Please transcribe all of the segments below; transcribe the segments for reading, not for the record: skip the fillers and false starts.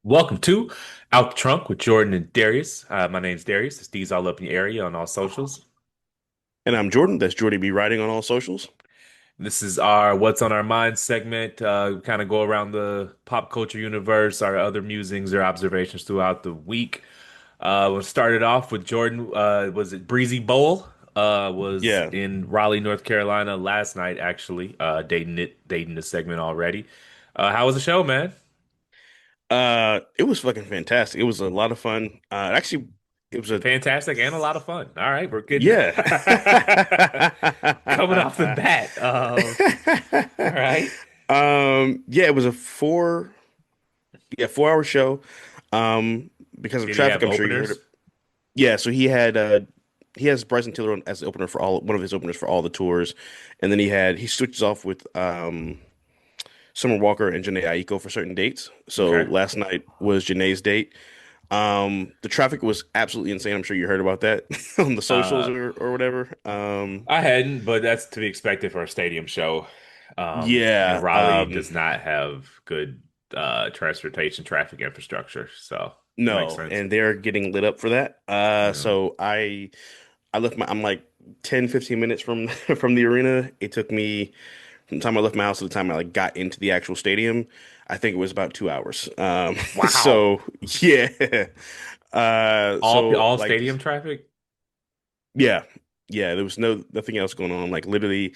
Welcome to Out the Trunk with Jordan and Darius. My name's Darius. It's D's all up in the area on all socials. And I'm Jordan. That's Jordy B Writing on all socials. This is our What's on Our Mind segment. We kind of go around the pop culture universe, our other musings or observations throughout the week. We'll start it off with Jordan. Was it Breezy Bowl? Was Yeah. in Raleigh, North Carolina last night, actually. Dating the segment already. How was the show, man? It was fucking fantastic. It was a lot of fun. Actually, it was a Fantastic and a lot of fun. All right, we're getting yeah. coming off the bat. All right. Yeah, it was a 4 hour show. Um, because of Did he traffic, have I'm sure you heard it. openers? Yeah, so he has Bryson Tiller as the opener for all one of his openers for all the tours. And then he switches off with Summer Walker and Janae Aiko for certain dates. So Okay. last night was Janae's date. The traffic was absolutely insane. I'm sure you heard about that on the socials Uh, or whatever. I hadn't, but that's to be expected for a stadium show. And Yeah, Raleigh does not have good transportation traffic infrastructure, so makes no, sense. and they're getting lit up for that. Yeah. So I'm like 10, 15 minutes from from the arena. It took me from the time I left my house to the time I like got into the actual stadium. I think it was about 2 hours. Wow. So yeah. So All like stadium traffic? yeah, yeah, there was nothing else going on. Like literally,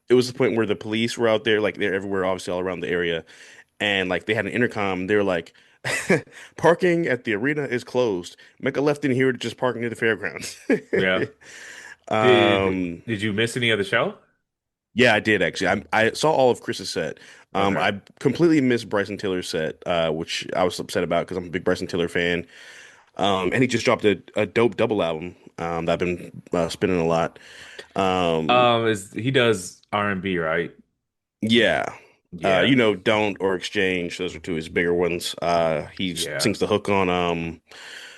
it was the point where the police were out there, like they're everywhere, obviously all around the area, and like they had an intercom. They were like, "Parking at the arena is closed. Make a left in here to just park near the fairgrounds." Yeah. Um, Did you miss any of the show? yeah, I did actually. I saw all of Chris's set. Okay. I completely missed Bryson Tiller's set, which I was upset about because I'm a big Bryson Tiller fan. And he just dropped a dope double album that I've been spinning a lot. Um, Is he does R&B, right? Yeah. Yeah. Don't or Exchange. Those are two of his bigger ones. He Yeah. sings the hook on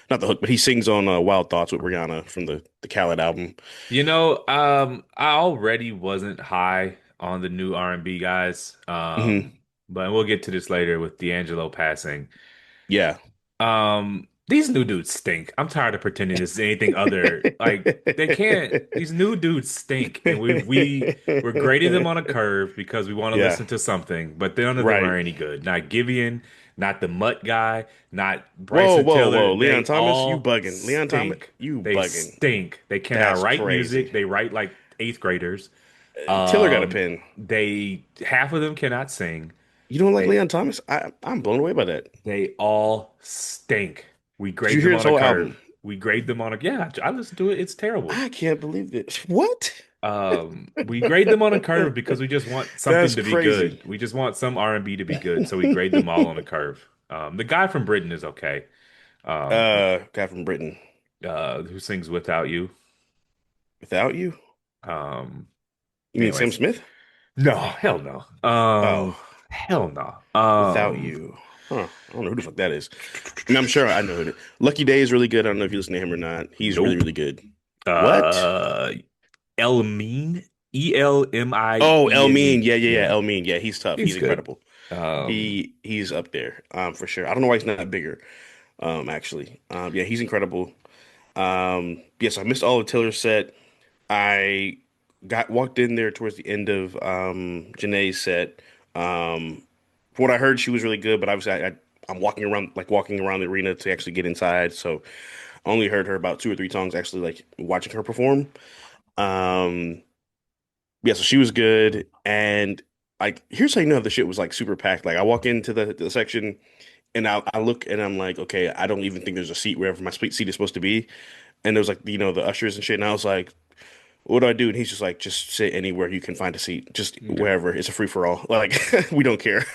not the hook, but he sings on Wild Thoughts with Rihanna from the Khaled album. I already wasn't high on the new R&B guys. Hmm. But we'll get to this later with D'Angelo passing. Yeah. These new dudes stink. I'm tired of pretending this is anything other. Like they can't. These new dudes stink, and we're grading them on a curve because we want to Yeah. listen to something. But none of them Right. are any good. Not Giveon, not the Mutt guy, not Whoa, Bryson whoa, Tiller. whoa. Leon They Thomas, you all bugging. Leon Thomas, stink. you They bugging. stink. They cannot That's write crazy. music. They write like eighth graders. Tiller got a pin. They half of them cannot sing. You don't like They Leon Thomas? I'm blown away by that. they all stink. We Did you grade hear them his on a whole curve. album? We grade them on a yeah. I listened to it. It's terrible. I can't believe this. What? We grade them on a curve because we just want something That's to be crazy. good. We just want some R&B to be good, so we grade them all on a curve. The guy from Britain is okay. Um, Guy from Britain. who sings Without You? Without you? Um, You mean Sam anyways, Smith? no, hell no. Oh, Hell no. without you. Huh. I don't know who the fuck that is. I mean, I'm sure I know who it is. Lucky Day is really good. I don't know if you listen to him or not. He's really, Nope. really good. What? Uh, Elmine, Oh, El Elmine. Mean. Yeah, yeah, yeah. Yeah, El Mean. Yeah, he's tough. he's He's good. incredible. Um, He's up there, for sure. I don't know why he's not bigger, actually. Yeah, he's incredible. Yes, I missed all of Tiller's set. I got walked in there towards the end of Janae's set. From what I heard, she was really good, but obviously I'm walking around the arena to actually get inside, so I only heard her about two or three songs actually like watching her perform. Um, yeah, so she was good, and like here's how you know if the shit was like super packed. Like I walk into the section and I look and I'm like, okay, I don't even think there's a seat wherever my seat is supposed to be. And there was like the ushers and shit, and I was like, what do I do? And he's just like, just sit anywhere you can find a seat, just okay. wherever. It's a free for all. Like we don't care.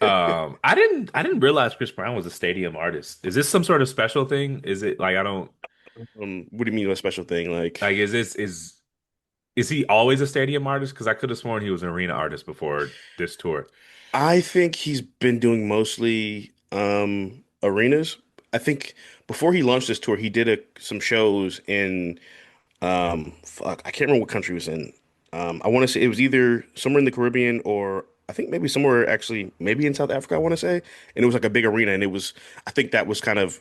I didn't realize Chris Brown was a stadium artist. Is this some sort of special thing? Is it like I don't What do you mean a special thing? Like like is he always a stadium artist? Because I could have sworn he was an arena artist before this tour. I think he's been doing mostly arenas. I think before he launched this tour, he did some shows in fuck, I can't remember what country he was in. I want to say it was either somewhere in the Caribbean or I think maybe somewhere actually, maybe in South Africa, I want to say. And it was like a big arena, and I think that was kind of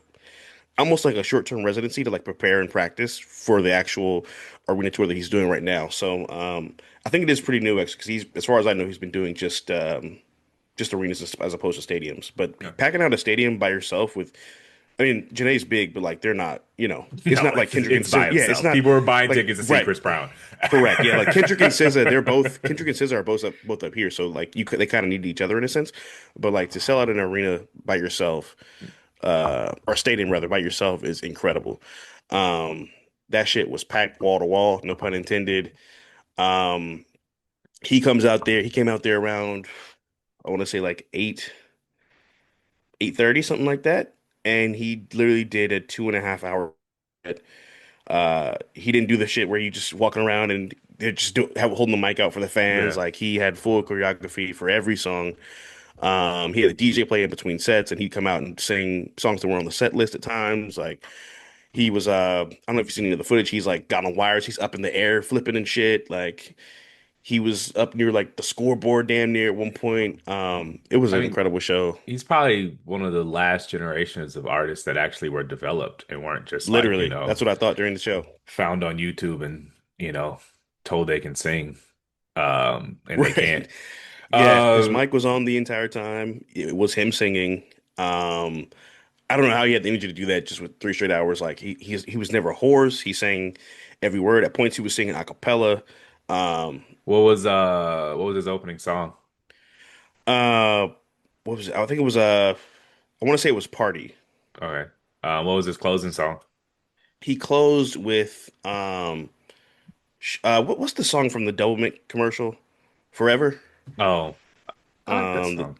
almost like a short-term residency to like prepare and practice for the actual arena tour that he's doing right now. So I think it is pretty new actually, because as far as I know, he's been doing just arenas as opposed to stadiums. Yeah. But packing out a stadium by yourself with, I mean, Janae's big, but like they're not, it's No, not like Kendrick and it's by SZA. Yeah, it's himself. not People are buying like tickets to see right. Chris Brown. Correct. Yeah, like Kendrick and SZA, Kendrick and SZA are both up here, so like they kind of need each other in a sense. But like to sell out an arena by yourself, or stadium rather by yourself is incredible. Um, that shit was packed wall to wall, no pun intended. Um, he came out there around I want to say like 8:30, something like that, and he literally did a 2.5 hour. He didn't do the shit where you just walking around and they're just holding the mic out for the fans. Yeah. Like he had full choreography for every song. He had a DJ play in between sets, and he'd come out and sing songs that were on the set list at times. Like he was, I don't know if you've seen any of the footage. He's like got on wires. He's up in the air flipping and shit. Like he was up near like the scoreboard damn near at one point. It was I an mean, incredible show. he's probably one of the last generations of artists that actually were developed and weren't just like, Literally, that's what I thought during the show. found on YouTube and, told they can sing, and they Right. can't. Yeah, his Uh, mic was on the entire time. It was him singing. Um, I don't know how he had the energy to do that just with 3 straight hours. Like he was never hoarse. He sang every word. At points he was singing a cappella. Um, what was his opening song? uh, what was it? I think it was I want to say it was Party. Okay. What was his closing song? He closed with what's the song from the Doublemint commercial? Forever. Oh, I like that The, song.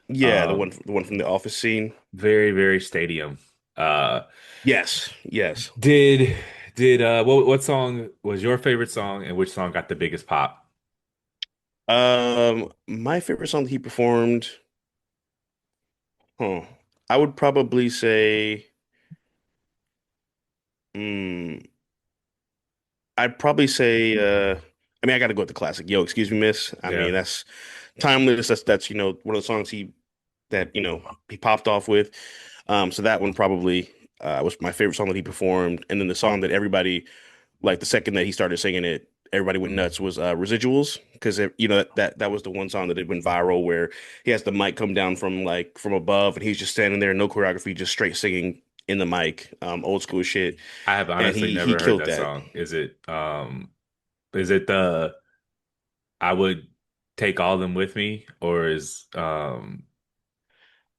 yeah, Um, the one from the office scene. very, very stadium. Uh, Yes, yes. did what song was your favorite song and which song got the biggest pop? My favorite song that he performed, huh? I would probably say, hmm, I'd probably say, I mean, I got to go with the classic. Yo, excuse me, miss. I Yeah. mean, that's timeless. That's one of the songs he popped off with. So that one probably was my favorite song that he performed, and then the song that everybody like the second that he started singing it, everybody went nuts was Residuals because that was the one song that had went viral where he has the mic come down from like from above and he's just standing there, no choreography, just straight singing in the mic, old school shit, I have and honestly he never heard killed that that. song. Is it the I would take all them with me or is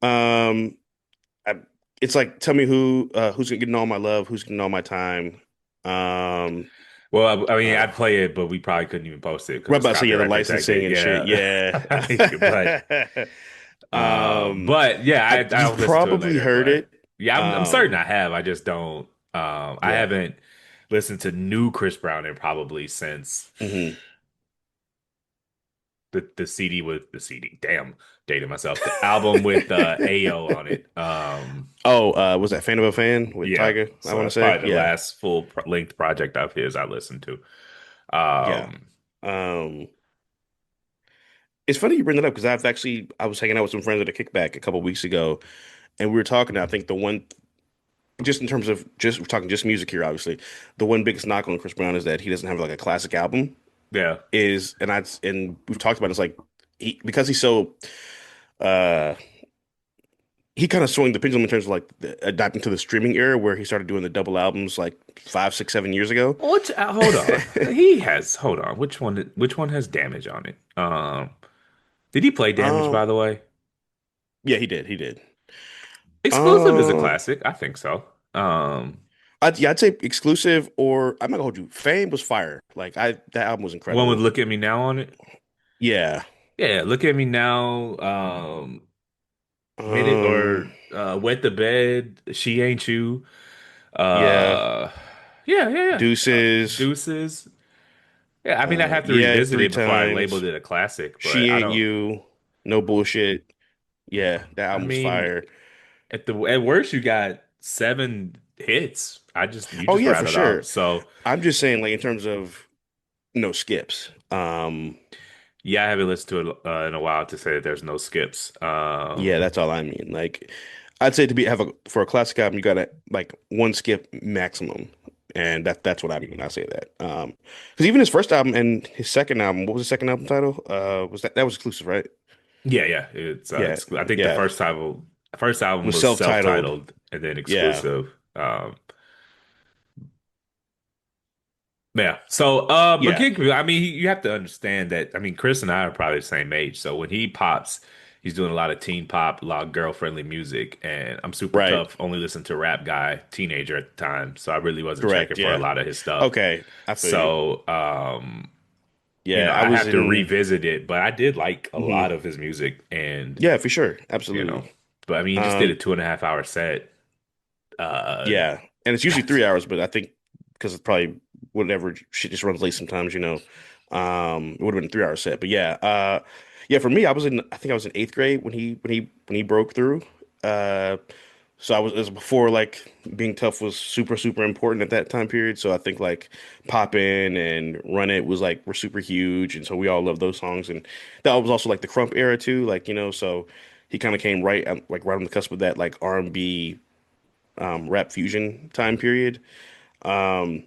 Um, I, it's like tell me who's getting all my love, who's getting all my time. Um, well, I mean, uh, I'd play it, but we probably couldn't even post it because what it's about to say yeah, the copyright licensing protected. and shit, Yeah. yeah. But Um, but yeah, I'll you've listen to it probably later. heard But it. yeah, I'm certain Um, I have. I just don't. I yeah. haven't listened to new Chris Brown in probably since hmm the CD with the CD. Damn, dated myself. The album with Ayo on it. Oh, was that Fan of a Fan with Yeah. Tyga? I So want to that's say, probably the yeah, last full length project of his I listened to. yeah. Um, Um, it's funny you bring that up because I was hanging out with some friends at a kickback a couple weeks ago, and we were talking. I think the one just in terms of just we're talking just music here, obviously, the one biggest knock on Chris Brown is that he doesn't have like a classic album. yeah. And we've talked about it, it's like because he's so uh he kind of swung the pendulum in terms of like adapting to the streaming era where he started doing the double albums like 5, 6, 7 years ago. What? Hold on. He has. Hold on. Which one has damage on it? Did he play damage Um, by the way? yeah, he did. Exclusive is a Um, classic. I think so. I'd say exclusive or I'm not gonna hold you. Fame was fire. Like that album was One would incredible. look at me now on it. Yeah. Yeah, look at me now. Hit it Um, or wet the bed. She ain't you. yeah. Uh, yeah, yeah, yeah. Deuces. Deuces. Yeah, I mean, I have to Yeah, revisit three it before I labeled times. it a classic, She but I ain't don't. you. No bullshit. Yeah, that I album was mean, fire. at worst, you got 7 hits. You Oh just yeah, for rattled off. sure. So I'm just saying, like in terms of no skips. Yeah, I haven't listened to it in a while to say that there's no skips. Yeah, that's all I mean. Like, I'd say to be have a for a classic album, you gotta like one skip maximum, and that's what I mean when I say that. Because even his first album and his second album, what was the second album title? Was that was exclusive, right? Yeah, yeah. It's Yeah, I think the yeah, first album was was self-titled. self-titled and then Yeah, exclusive. Yeah. So, but yeah, I mean, you have to understand that. I mean, Chris and I are probably the same age. So when he pops, he's doing a lot of teen pop, a lot of girl-friendly music. And I'm super right, tough, only listened to rap guy, teenager at the time. So I really wasn't checking correct. for a Yeah, lot of his stuff. okay, I feel you. So, Yeah, I I was have to in. revisit it, but I did like a lot Mhm. of his music and, Yeah, for sure, you know, absolutely. but I mean, he just did a Um, 2.5 hour set. Uh, yeah, and it's usually 3 hours, but I think because it's probably whatever shit just runs late sometimes, it would have been a 3 hour set. But yeah, yeah, for me, I think I was in eighth grade when he broke through. Uh, so it was before like being tough was super important at that time period. So I think like Poppin' and Run It was like were super huge, and so we all loved those songs. And that was also like the Crump era too, like so he kind of came like right on the cusp of that like R&B rap fusion time period. Um,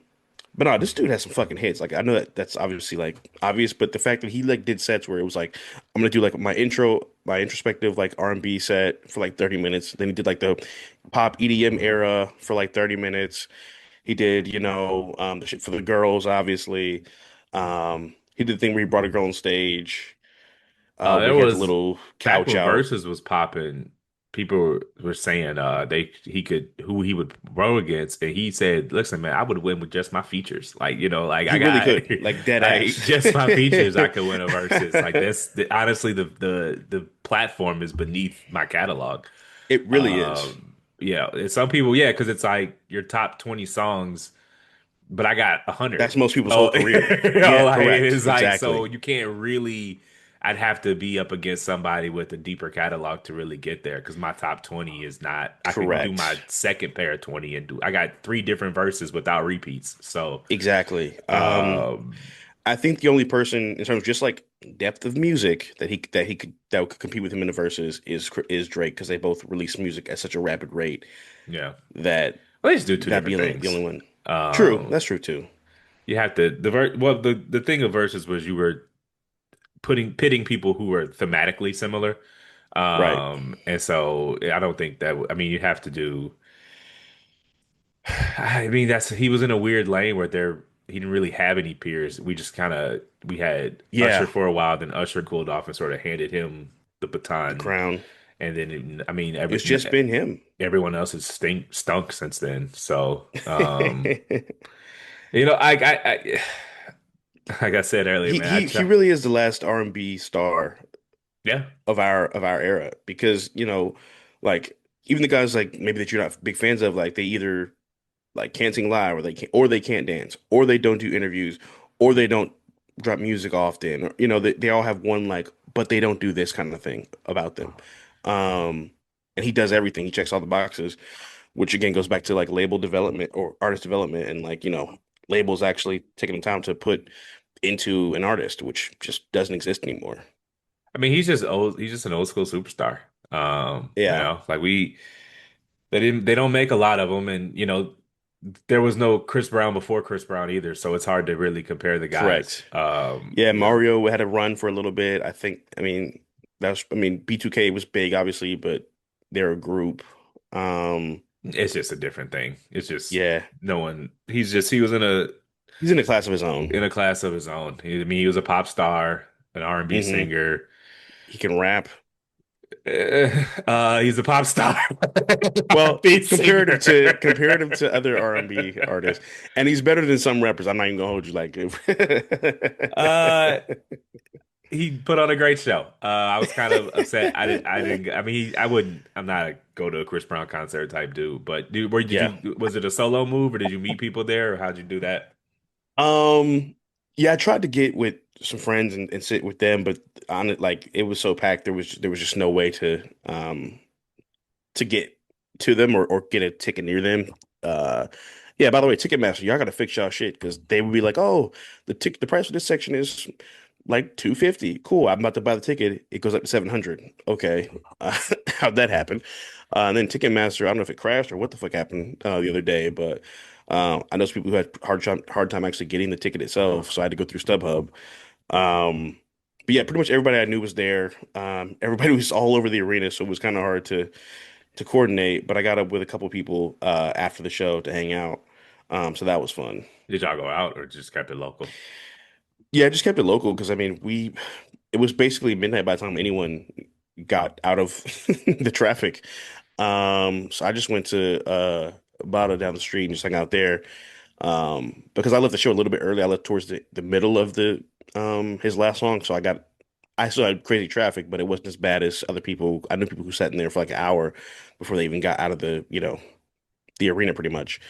but no, this dude has some fucking hits. Like I know that's obviously like obvious, but the fact that he like did sets where it was like I'm gonna do like my introspective like R&B set for like 30 minutes. Then he did like the pop EDM era for like 30 minutes. He did, the shit for the girls, obviously. He did the thing where he brought a girl on stage, where there he had the was little back couch when out. Versus was popping, people were saying he could who he would row against, and he said, "Listen, man, I would win with just my features. Like like He I really got could, like dead like ass. just my features, I could win a Versus. Like honestly the platform is beneath my catalog. It really is. Yeah, and some people, yeah, because it's like your top 20 songs. But I got 100. That's most people's whole Oh, career. Yeah, like correct. it's like so Exactly. you can't really. I'd have to be up against somebody with a deeper catalog to really get there because my top 20 is not. I could do my Correct. second pair of 20 and do. I got three different verses without repeats. So, Exactly. um, I think the only person in terms of just like depth of music that could compete with him in the verses is Drake because they both release music at such a rapid rate yeah, that well, they just do two that'd be different the things. only one. True. Um, That's true too. you have to well the thing of verses was you were pitting people who were thematically similar. Right. And so I don't think that, I mean, you have to do, I mean, he was in a weird lane where he didn't really have any peers. We had Usher Yeah. for a while, then Usher cooled off and sort of handed him the The baton. crown. And then, I mean, It's just been him. everyone else has stunk since then. So, like I said earlier, He man, I he he try, really is the last R&B star yeah. of our era because like even the guys like maybe that you're not big fans of like they either like can't sing live or they can't dance or they don't do interviews or they don't drop music often or, they all have one like but they don't do this kind of thing about them. um and he does everything. He checks all the boxes, which again goes back to like label development or artist development and like labels actually taking the time to put into an artist, which just doesn't exist anymore. I mean, he's just old. He's just an old school superstar. Yeah, Like they don't make a lot of them, and there was no Chris Brown before Chris Brown either, so it's hard to really compare the guys. correct. Yeah, You know, Mario had a run for a little bit. I mean, B2K was big, obviously, but they're a group. Um, it's just a different thing. It's just yeah, no one. He was he's in a class of his own. in a class of his own. I mean, he was a pop star, an R&B Hmm. singer. He can rap. He's a pop star, Well, R&B singer. comparative to other R&B artists, and he's better than some rappers. I'm not even gonna hold you like. Uh, he put on a great show. I was kind of upset. I mean, I wouldn't. I'm not a go to a Chris Brown concert type dude. But Yeah. Was it a solo move or did you meet people there or how'd you do that? Um, yeah, I tried to get with some friends and sit with them, but on it, like it was so packed, there was just no way to get to them or get a ticket near them. Uh, yeah. By the way, Ticketmaster, y'all got to fix y'all shit because they would be like, "Oh, the price for this section is like 250. Cool. I'm about to buy the ticket. It goes up to 700. Okay. How'd that happen? And then Ticketmaster, I don't know if it crashed or what the fuck happened the other day, but I know some people who had hard time actually getting the ticket itself, so I had to go through StubHub. Um, but yeah, pretty much everybody I knew was there. Everybody was all over the arena, so it was kind of hard to coordinate. But I got up with a couple people after the show to hang out. So that was fun. Did y'all go out or just kept it local? Yeah, I just kept it local because I mean it was basically midnight by the time anyone got out of the traffic. So I just went to Bada down the street and just hung out there. Because I left the show a little bit early. I left towards the middle of the his last song, so I still had crazy traffic, but it wasn't as bad as other people. I knew people who sat in there for like an hour before they even got out of the arena pretty much.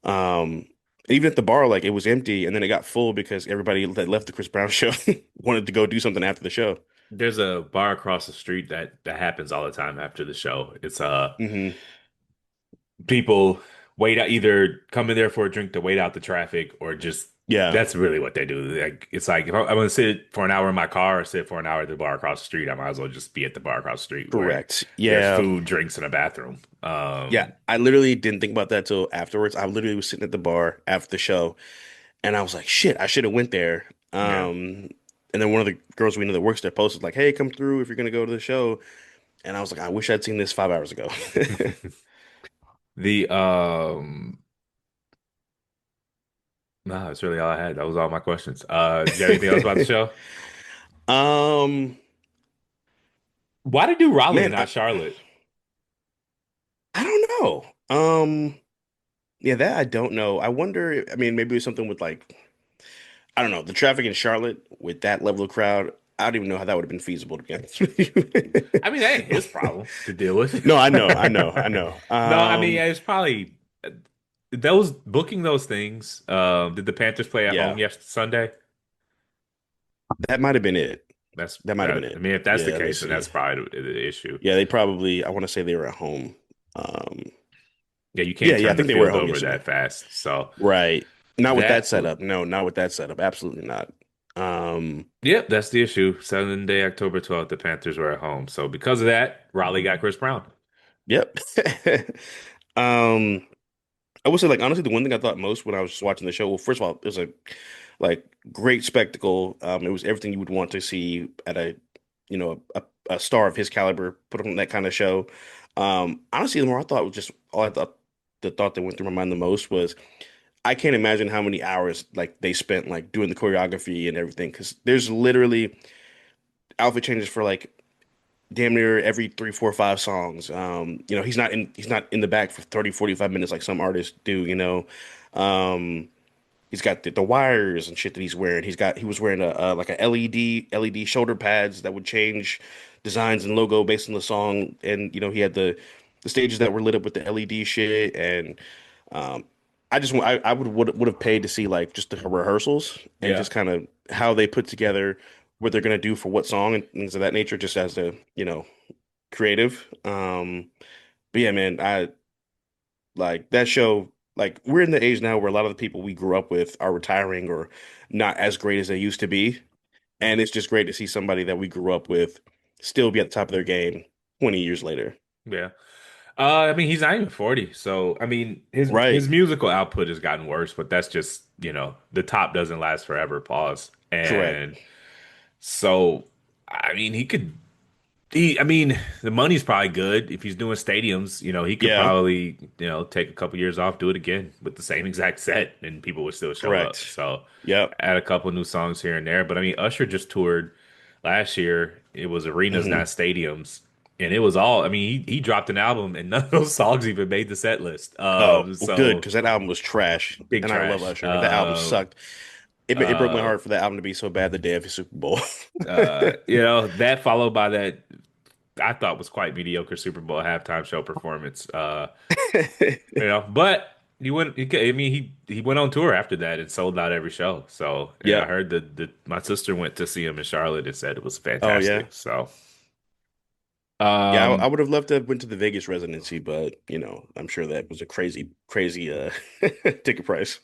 Um, Even at the bar, like it was empty, and then it got full because everybody that left the Chris Brown show wanted to go do something after the show. There's a bar across the street that happens all the time after the show. It's Hmm. people wait out, either come in there for a drink to wait out the traffic, or just Yeah, that's really what they do. Like it's like if I'm going to sit for an hour in my car or sit for an hour at the bar across the street, I might as well just be at the bar across the street where correct. there's Yeah, food, drinks, and a bathroom. yeah. I literally didn't think about that till afterwards. I literally was sitting at the bar after the show, and I was like, "Shit, I should have went there." Yeah. And then one of the girls we know that works there posted like, "Hey, come through if you're gonna go to the show." And I was like, "I wish I'd seen this 5 hours ago." The no, that's really all I had. That was all my questions. Do you have anything else about the show? Um, Why did do Raleigh and man, not Charlotte? I don't know. Yeah, that I don't know. I wonder. I mean, maybe it was something with like I don't know the traffic in Charlotte with that level of crowd. I don't even know how that would have been feasible to be honest with you. I mean, that ain't his problem to deal with. No, I know. No, I mean, it's probably those booking those things. Did the Panthers play at home Yeah, yesterday, Sunday? that might have been it. That's That might have been I it. mean, if that's the Yeah, let's case, then see. that's probably the issue. Yeah, they probably. I want to say they were at home. Um, Yeah, you yeah, can't yeah, I turn the think they were at field home over yesterday. that fast. So Right. Not with that that, setup. No, not with that setup. Absolutely not. yep, that's the issue. Sunday, October 12th, the Panthers were at home. So because of that, Raleigh got Chris Brown. Yep. Um, I would say, like, honestly, the one thing I thought most when I was just watching the show, well, first of all, it was a like great spectacle. It was everything you would want to see at a star of his caliber put on that kind of show. Honestly, the more I thought was just all I thought the thought that went through my mind the most was I can't imagine how many hours like they spent like doing the choreography and everything because there's literally outfit changes for like damn near every 3, 4, 5 songs. He's not in the back for 30, 45 minutes like some artists do. Um, he's got the wires and shit that he's wearing. He was wearing a like a LED shoulder pads that would change designs and logo based on the song. And he had the stages that were lit up with the LED shit. And um, I would have paid to see like just the rehearsals and Yeah. just kind of how they put together what they're gonna do for what song and things of that nature, just as the creative. But yeah, man, I like that show. Like we're in the age now where a lot of the people we grew up with are retiring or not as great as they used to be, and it's just great to see somebody that we grew up with still be at the top of their game 20 years later. Yeah. I mean, he's not even 40. So, I mean, his Right. musical output has gotten worse, but that's just, the top doesn't last forever, pause. Correct. And so, I mean, I mean, the money's probably good if he's doing stadiums, he could Yeah. probably, take a couple years off, do it again with the same exact set, and people would still show up. Correct. So, Yep. add a couple new songs here and there. But I mean, Usher just toured last year. It was arenas, not Hmm. stadiums. And it was all, I mean, he dropped an album and none of those songs even made the set list. Oh, well, good, So because that album was trash, big and I love trash. Usher, but that album sucked. It broke my Uh, heart for that album to be so bad the day of his Super Bowl. that followed by that I thought was quite mediocre Super Bowl halftime show performance. But he went. I mean, he went on tour after that and sold out every show. So, and I Yep. heard that my sister went to see him in Charlotte and said it was Oh yeah. fantastic. So, Yeah, I um, would have loved to have went to the Vegas residency, but I'm sure that was a crazy, crazy ticket price.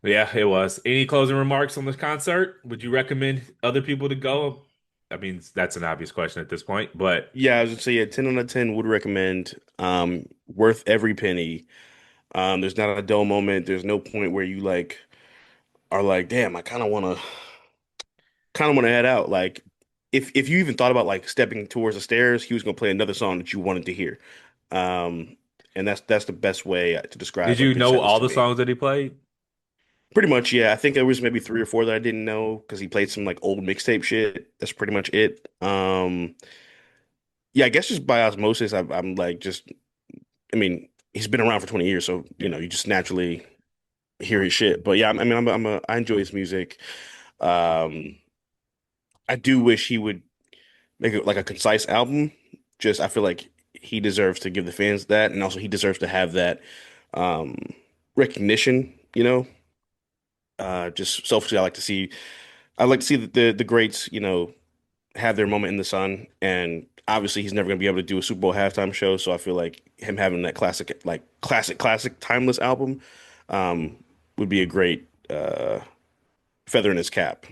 Yeah, it was. Any closing remarks on this concert? Would you recommend other people to go? I mean, that's an obvious question at this point, but Yeah, I was gonna say yeah, 10 out of 10 would recommend. Worth every penny. There's not a dull moment. There's no point where you like are like, damn, I kind of wanna head out. Like if you even thought about like stepping towards the stairs, he was gonna play another song that you wanted to hear. Um, and that's the best way to did describe like you the know set list all to the me. songs that he played? Pretty much, yeah. I think there was maybe three or four that I didn't know because he played some like old mixtape shit. That's pretty much it. Yeah, I guess just by osmosis, I'm like just. I mean, he's been around for 20 years, so Yeah. you just naturally hear his shit. But yeah, I mean, I enjoy his music. Um, I do wish he would make it like a concise album. Just I feel like he deserves to give the fans that, and also he deserves to have that um recognition. Just selfishly, I like to see the greats, have their moment in the sun. And obviously, he's never gonna be able to do a Super Bowl halftime show. So I feel like him having that classic, timeless album, um, would be a great feather in his cap.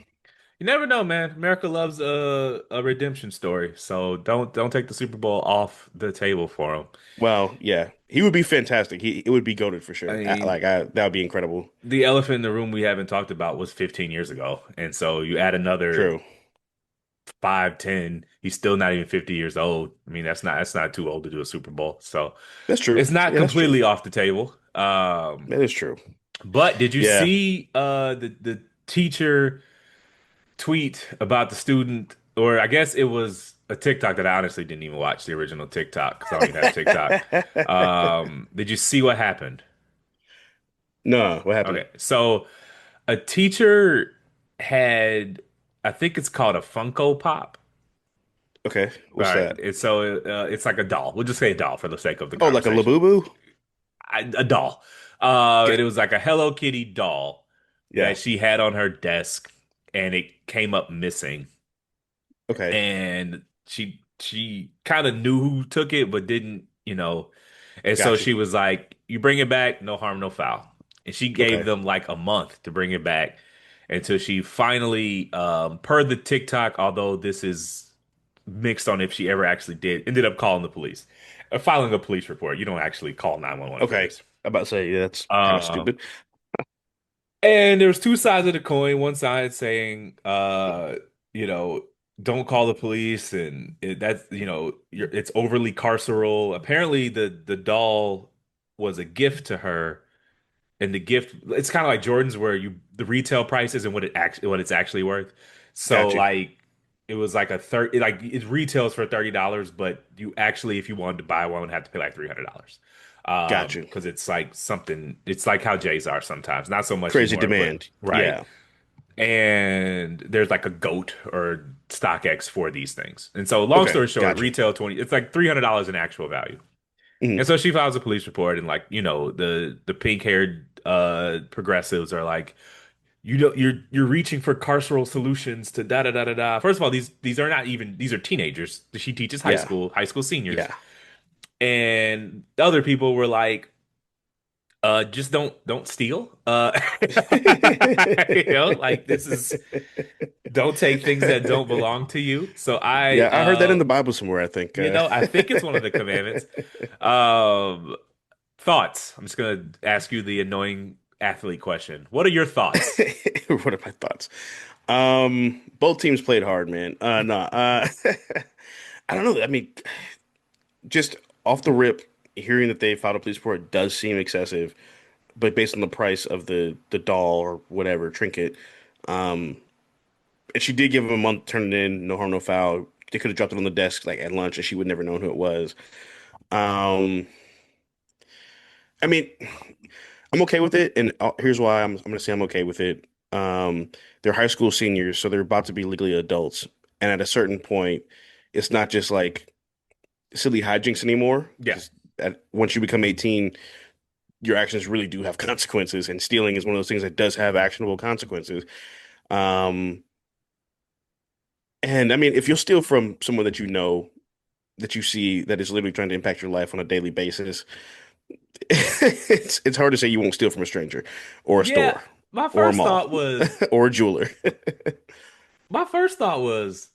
You never know, man. America loves a redemption story, so don't take the Super Bowl off the table for him. Well, yeah, he would be fantastic. It would be goated for I sure. mean, That would be incredible. the elephant in the room we haven't talked about was 15 years ago, and so you add another True. 5, 10. He's still not even 50 years old. I mean, that's not too old to do a Super Bowl, so That's true. it's not Yeah, that's true. completely off the table. That is true. But did you Yeah. see the teacher tweet about the student, or I guess it was a TikTok that I honestly didn't even watch the original TikTok because I don't even have TikTok. Did you see what happened? No, what happened? Okay, so a teacher had, I think it's called a Funko Pop. Okay, All what's right, that? it's like a doll. We'll just say a doll for the sake of the Oh, like a conversation. Labubu? A doll. Yeah. It was like a Hello Kitty doll that Yeah. she had on her desk, and it came up missing. Okay. And she kind of knew who took it, but didn't. And so Got you. she was like, "You bring it back, no harm, no foul." And she gave Okay. them like a month to bring it back until she finally, per the TikTok, although this is mixed on if she ever actually did, ended up calling the police, filing a police report. You don't actually call 911 for Okay. this. I'm about to say, yeah, that's kind of Um, stupid. and there's two sides of the coin. One side saying, you know, don't call the police, and that's, it's overly carceral. Apparently, the doll was a gift to her, and the gift, it's kind of like Jordan's, where the retail price isn't what it's actually worth. So Got you. like, it was like it retails for $30, but you actually, if you wanted to buy one, would have to pay like $300. Got you. Because it's like something, it's like how J's are sometimes, not so much Crazy anymore, but demand. right. Yeah. And there's like a GOAT or StockX for these things. And so long Okay. story short, Got you. retail 20, it's like $300 in actual value. And Mhm. so she files a police report, and like, the pink-haired progressives are like, you're reaching for carceral solutions to da da da da da. First of all, these are not even, these are teenagers. She teaches Yeah. high school seniors. Yeah. And the other people were like, just don't steal. Like, this is, don't take things that don't belong to you. So Yeah, I heard that in the Bible somewhere, I think. I think it's one of the commandments. Um, Thoughts. I'm just gonna ask you the annoying athlete question. What are your thoughts? What are my thoughts? Both teams played hard, man. No, I don't know. I mean, just off the rip, hearing that they filed a police report does seem excessive, but based on the price of the doll or whatever trinket, um, and she did give him a month to turn it in, no harm, no foul. They could have dropped it on the desk like at lunch, and she would never known who it was. Um, I mean, I'm okay with it, and here's why I'm gonna say I'm okay with it. They're high school seniors, so they're about to be legally adults, and at a certain point, it's not just like silly hijinks anymore. Yeah. Because once you become 18, your actions really do have consequences, and stealing is one of those things that does have actionable consequences. Um, and I mean, if you'll steal from someone that you know, that you see, that is literally trying to impact your life on a daily basis, it's hard to say you won't steal from a stranger or a Yeah. store. my or a first mall thought was or a jeweler. my first thought was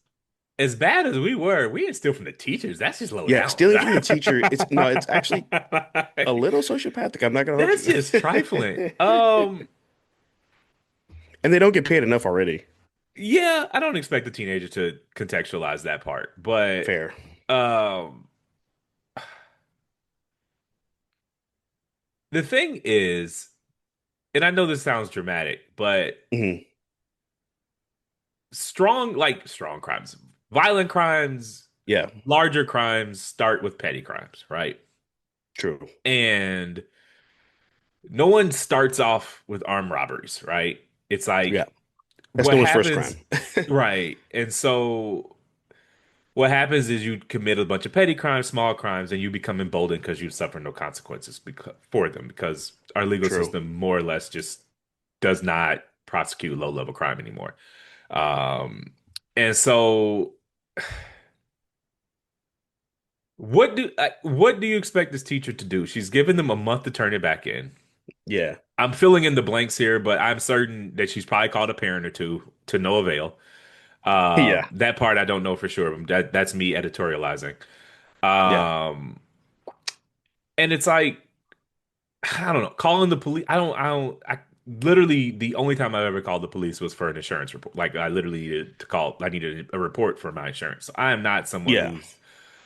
as bad as we were, we didn't steal from the teachers. That's just low Yeah, down. stealing from the teacher, it's no, it's actually a little sociopathic. I'm not gonna hold That's you. just trifling. And they don't get paid enough already. Yeah, I don't expect a teenager to contextualize that part, but Fair. um, the thing is, and I know this sounds dramatic, but Hmm. strong crimes, violent crimes, Yeah, larger crimes start with petty crimes, right? true. And no one starts off with armed robberies, right? It's Yeah, like that's what no one's first crime. happens, right? And so what happens is you commit a bunch of petty crimes, small crimes, and you become emboldened because you suffer no consequences for them because our legal True. system more or less just does not prosecute low level crime anymore. Um, and so what do you expect this teacher to do? She's given them a month to turn it back in. Yeah. I'm filling in the blanks here, but I'm certain that she's probably called a parent or two to no avail. Yeah. That part I don't know for sure. That's me editorializing. Yeah. Um, and it's like I don't know, calling the police. I literally the only time I've ever called the police was for an insurance report. Like I literally needed to call. I needed a report for my insurance. So I am not someone Yeah. who's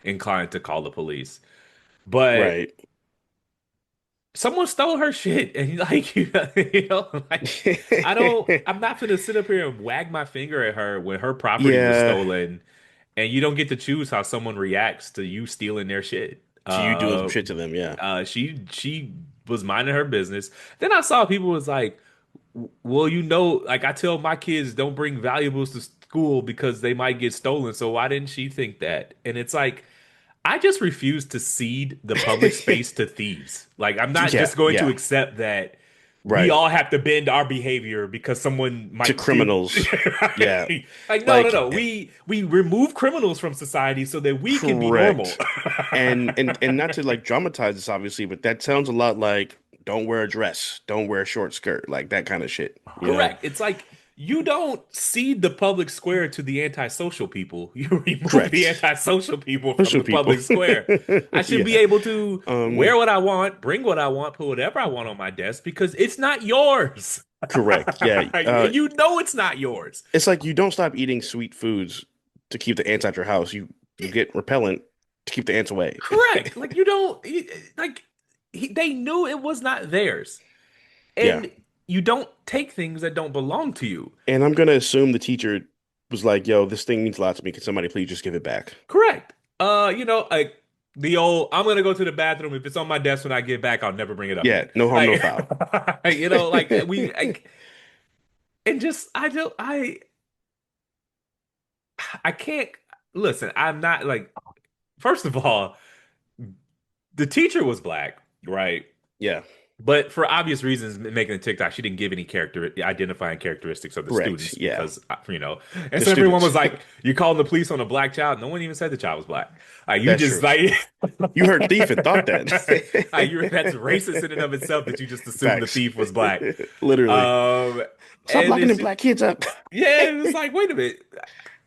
inclined to call the police, but Right. someone stole her shit and like like I'm not gonna sit up here and wag my finger at her when her property was Yeah. stolen and you don't get to choose how someone reacts to you stealing their shit. To you doing some shit to them. Yeah. She was minding her business. Then I saw people was like, well, like I tell my kids don't bring valuables to school because they might get stolen. So why didn't she think that? And it's like I just refuse to cede the public space to thieves. Like, I'm not Yeah. just going to Yeah. accept that we Right. all have to bend our behavior because someone To might do. criminals. Yeah. Right? Like, no, no, Like, no. We remove criminals from society so that we can be normal. correct. And not to like dramatize this, obviously, but that sounds a lot like don't wear a dress, don't wear a short skirt, like that kind of shit, you know? Correct. It's like you don't cede the public square to the antisocial people. You remove the Correct. antisocial people from Social the people. public square. I should be Yeah. able to Um, wear what I want, bring what I want, put whatever I want on my desk because it's not yours. correct. Yeah. You know it's not yours. It's like you don't stop eating sweet foods to keep the ants out your house. You get repellent to keep the ants away. Correct. Like you don't like they knew it was not theirs. Yeah. And you don't take things that don't belong to you. And I'm gonna assume the teacher was like, "Yo, this thing means a lot to me. Can somebody please just give it back?" Correct. Like the old, I'm gonna go to the bathroom. If it's on my desk when I get back, I'll never bring it up Yeah. again. No harm, no Like, foul. and just, I can't, listen, I'm not like, first of all, the teacher was black, right? Yeah. But for obvious reasons, making a TikTok, she didn't give any character identifying characteristics of the Correct. students Yeah. because and The so everyone students. was like, "You calling the police on a black child?" No one even said the child was black. Like you That's just true. like, You heard thief and thought that. that's racist in and of itself that you just assumed the Facts. thief was black. Literally. Um, Stop and locking it's them just, black kids up. yeah, it was like, wait a minute,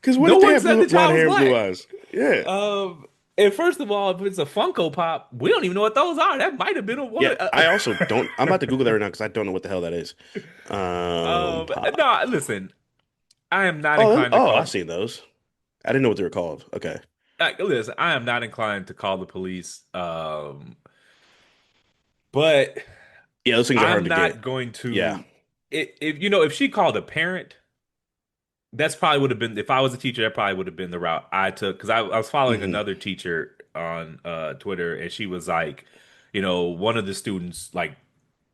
Because what no if they one have said the blonde child was hair and blue black. eyes? Yeah. And first of all, if it's a Funko Pop, we don't even know what those are. That might have been a one. Yeah. I also don't. I'm about to Google that right now because I don't know what the hell that is. Pop. No, listen, I am not Oh, inclined to oh, I've call. seen those. I didn't know what they were called. Okay. Listen, I am not inclined to call the police. But Yeah, those things are hard I'm to not get. going Yeah. to. If she called a parent, that's probably would have been. If I was a teacher, that probably would have been the route I took. Because I was following Hmm. another teacher on Twitter, and she was like, one of the students like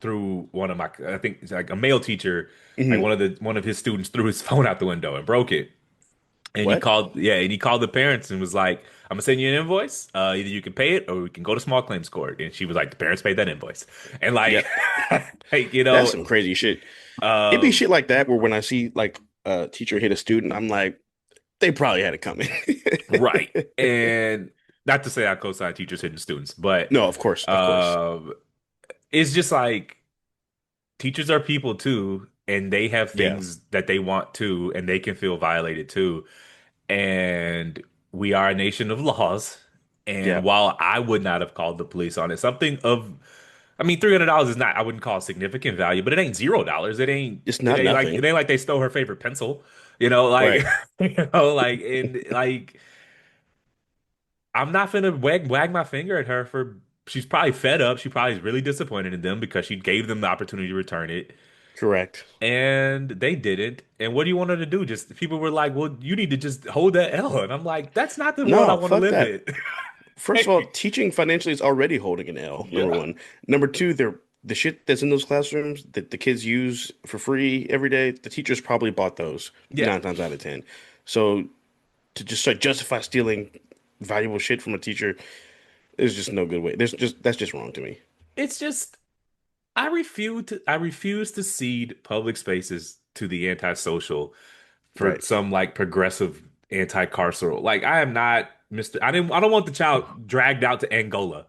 threw one of my, I think it's like a male teacher, like Hmm. one of his students threw his phone out the window and broke it. And What? he called the parents and was like, "I'm gonna send you an invoice. Either you can pay it or we can go to small claims court." And she was like, "The parents paid that invoice." And like, Yep. like That's some crazy shit. It'd be um, shit like that where when I see like a teacher hit a student, I'm like, they probably had it coming. right. And not to say I co-sign teachers hitting students, but No, of course, of course. um, it's just like teachers are people too, and they have Yeah. things that they want too, and they can feel violated too. And we are a nation of laws. And Yeah. while I would not have called the police on it, something of, I mean, $300 is not, I wouldn't call it significant value, but it ain't $0. It's It not ain't like, nothing. it ain't like they stole her favorite pencil, like, Right. and like, I'm not gonna wag my finger at her for, she's probably fed up. She probably is really disappointed in them because she gave them the opportunity to return it. Correct. And they didn't. And what do you want her to do? Just people were like, well, you need to just hold that L. And I'm like, that's not the world I No, want to fuck live that. in. First of all, teaching financially is already holding an L, number Yeah. one. Number two, the shit that's in those classrooms that the kids use for free every day, the teachers probably bought those Yeah. 9 times out of 10. So to just start justify stealing valuable shit from a teacher is just no good way. That's just wrong to me. It's just I refuse to cede public spaces to the antisocial for Right. some like progressive anti-carceral. Like I am not Mr. I don't want the child dragged out to Angola.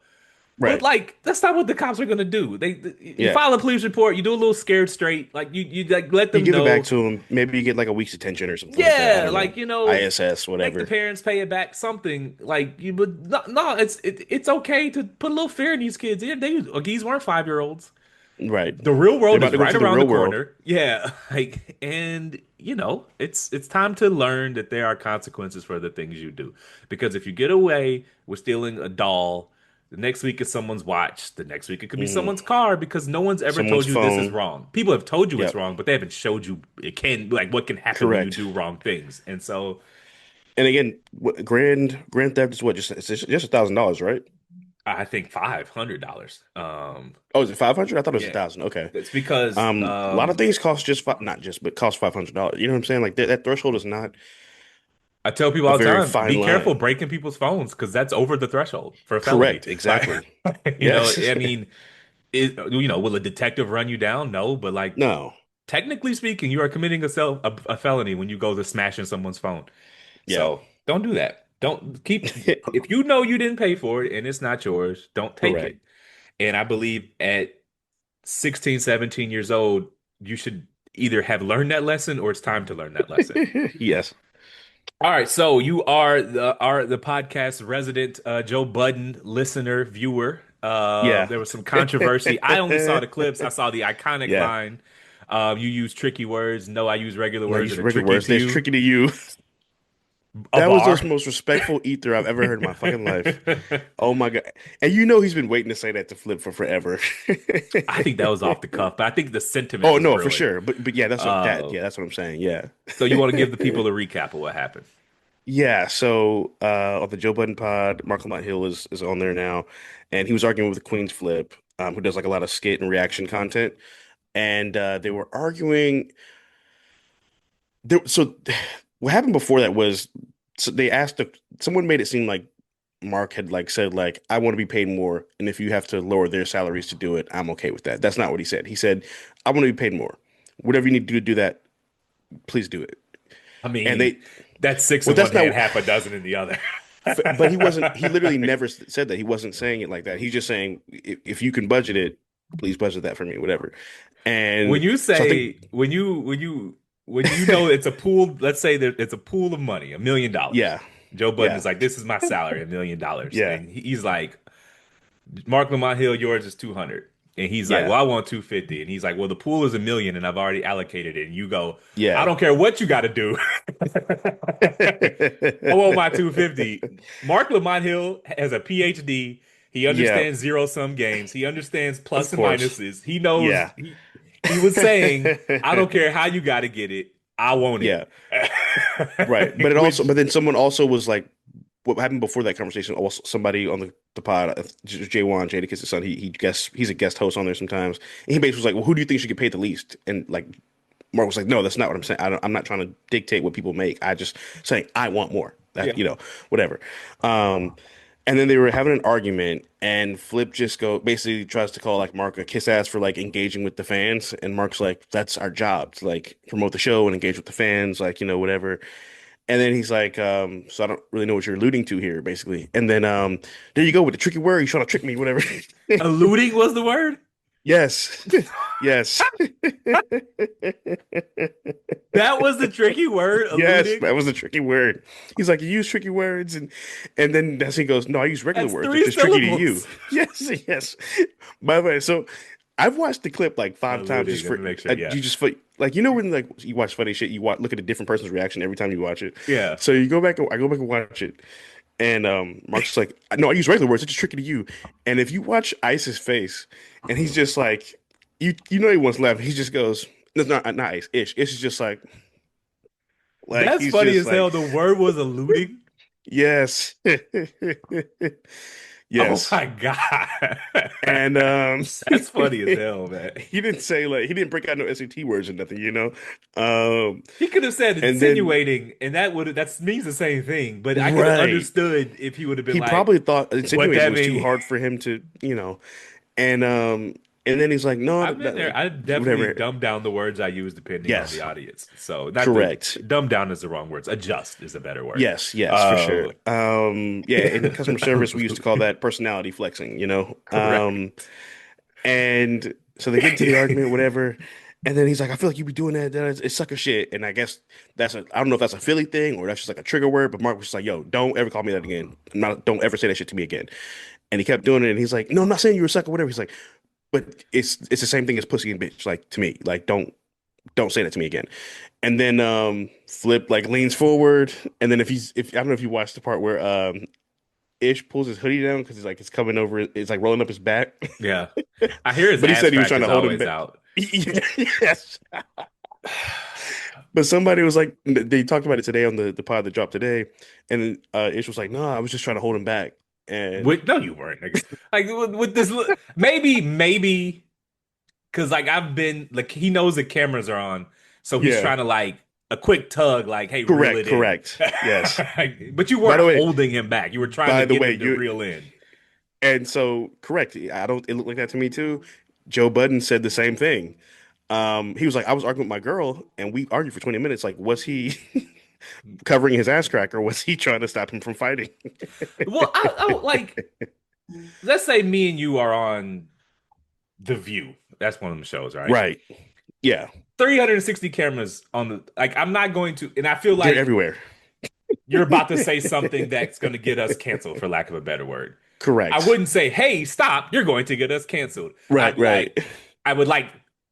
But Right. like that's not what the cops are gonna do. You Yeah. file a police report, you do a little scared straight, like you like let You them give it back know. to them. Maybe you get like a week's detention or something like that. I Yeah, don't know. like ISS, make the whatever. parents pay it back something. Like you but no, no it's okay to put a little fear in these kids. These weren't 5-year-olds. Right. The real They're world about is to go right to the around the real world. corner. Yeah, like and it's time to learn that there are consequences for the things you do. Because if you get away with stealing a doll, the next week is someone's watch, the next week it could be Hmm. someone's car because no one's ever Someone's told you this is phone. wrong. People have told you it's Yep. wrong, but they haven't showed you it can like what can happen when you Correct. do wrong things. And so And again, grand theft is what? Just $1,000, right? I think $500. Oh, is it 500? I thought it was a Yeah. thousand. Okay. It's because A lot of things cost just five, not just, but cost $500. You know what I'm saying? Like that threshold is not I tell people a all the very time, fine be careful line. breaking people's phones because that's over the threshold for a felony. Correct. Like, Exactly. Yes. I mean, will a detective run you down? No, but like No. technically speaking, you are committing a felony when you go to smashing someone's phone. Yeah. So don't do that. Don't keep if you know you didn't pay for it and it's not yours, don't take Correct. it. And I believe at 16, 17 years old, you should either have learned that lesson or it's time to learn that lesson. Yes. All right, so you are the podcast resident Joe Budden listener viewer. Yeah. There was some controversy. I only saw the clips. I saw the iconic Yeah. line. You use tricky words. No, I use regular Like words use that are regular tricky words. to That's you. tricky to you. A That was the bar. most respectful ether I've ever heard in my fucking life. Oh my God. And he's been waiting to say that to Flip for forever. I think that was off the cuff, but I think the sentiment Oh was no, for brilliant. sure. But yeah, Uh, that's what I'm saying. Yeah. so you want to give the people a recap of what happened? Yeah, so on the Joe Budden pod, Marc Lamont Hill is on there now, and he was arguing with Queenzflip, who does like a lot of skit and reaction content, and they were arguing. So what happened before that was they asked someone made it seem like Mark had like said like I want to be paid more, and if you have to lower their salaries to do it, I'm okay with that. That's not what he said. He said I want to be paid more. Whatever you need to do that, please do it. I And mean, they that's six well, in one that's hand, not. half a dozen in the other. But he wasn't. He literally never said that. He wasn't saying it like that. He's just saying if you can budget it, please budget that for me, whatever. When And you so I think say when you know it's a pool, let's say that it's a pool of money, $1 million. yeah, Joe Budden yeah, is like, this is my salary, $1 million. yeah, And he's like, Mark Lamont Hill, yours is 200. And he's like, yeah, well, I want 250. And he's like, well, the pool is 1 million and I've already allocated it. And you go, I yeah. don't care what you got to do. I want my 250. Mark Lamont Hill has a PhD. He Yeah, understands zero sum games. He understands of plus and course. minuses. He knows Yeah. he was saying, I don't care how you got to get it. I want Yeah, right. it. But it also, Which but then someone also was like, what happened before that conversation? Also, somebody on the pod, J1, Jadakiss' son, he's a guest host on there sometimes. And he basically was like, well, who do you think should get paid the least? And like Mark was like, no, that's not what I'm saying. I'm not trying to dictate what people make. I just saying I want more. yeah. That whatever. And then they were having an argument, and Flip just basically tries to call like Mark a kiss ass for like engaging with the fans, and Mark's like, that's our job to like promote the show and engage with the fans, like whatever. And then he's like, so I don't really know what you're alluding to here, basically. And then there you go with the tricky word. You trying to trick me, whatever. Alluding was the word. Yes. Yes. That was the tricky word, Yes, alluding. that was a tricky word. He's like, you use tricky words, and then that's he goes, no, I use regular That's words. They're three just tricky to you. syllables. Yes, yes. By the way, so I've watched the clip like five times Alluding. just Let for me make sure. Yeah. you just for like when like you watch funny shit, you look at a different person's reaction every time you watch it. Yeah. So you go back, I go back and watch it, and Mark's just like, no, I use regular words. It's just tricky to you. And if you watch Ice's face, and he's just like, you know he wants to laugh. He just goes, no, not Ice, Ish. Ish is just like That's he's funny just as hell. like, The word was alluding. yes, Oh yes. my God. And That's funny as hell, man. he didn't say like he didn't break out no SAT words or nothing, you know. Um, He could have said and then insinuating, and that means the same thing. But I could have right, understood if he would have been he like, probably thought "What insinuating that was too mean?" hard for him to, and and then he's like, no, I've been there. like I definitely whatever. dumb down the words I use depending on the Yes, audience. So not the correct. dumb down is the wrong words. Adjust is a better word. Yes, yes, for sure. Uh, Yeah, in customer service, we used to call that personality flexing, you know. correct. And so they get into the argument, whatever. And then he's like, I feel like you be doing that. It's sucker shit. And I guess I don't know if that's a Philly thing or that's just like a trigger word, but Mark was just like, yo, don't ever call me that again. Don't ever say that shit to me again. And he kept doing it. And he's like, no, I'm not saying you're a sucker, whatever. He's like, but it's the same thing as pussy and bitch, like to me. Like, don't say that to me again. And then Flip like leans forward. And then if I don't know if you watched the part where Ish pulls his hoodie down because it's coming over, it's like rolling up his back. Yeah. I hear his But he ass said he was crack trying to is hold him always back. out. Yes. But somebody was like, they talked about it today on the pod that dropped today, and Ish was like, "No, I was just trying to hold him back." And No, you weren't. Like with this, maybe because like I've been like he knows the cameras are on, so he's yeah, trying to like a quick tug, like, hey, reel correct, it in. correct. Yes. But you By weren't the way, holding him back. You were trying to by the get way, him to you reel in. and so correct. I don't. It looked like that to me too. Joe Budden said the same thing. He was like, I was arguing with my girl, and we argued for 20 minutes. Like, was he covering his ass crack, or was he trying to stop him from fighting? Well, I like let's say me and you are on The View. That's one of them shows, right? Right. Yeah. 360 cameras on the like. I'm not going to, and I feel They're like everywhere. you're about to say something that's going to get us canceled, for lack of a better word. I Correct. wouldn't say, "Hey, stop! You're going to get us canceled." Right, I'd right. like, I would like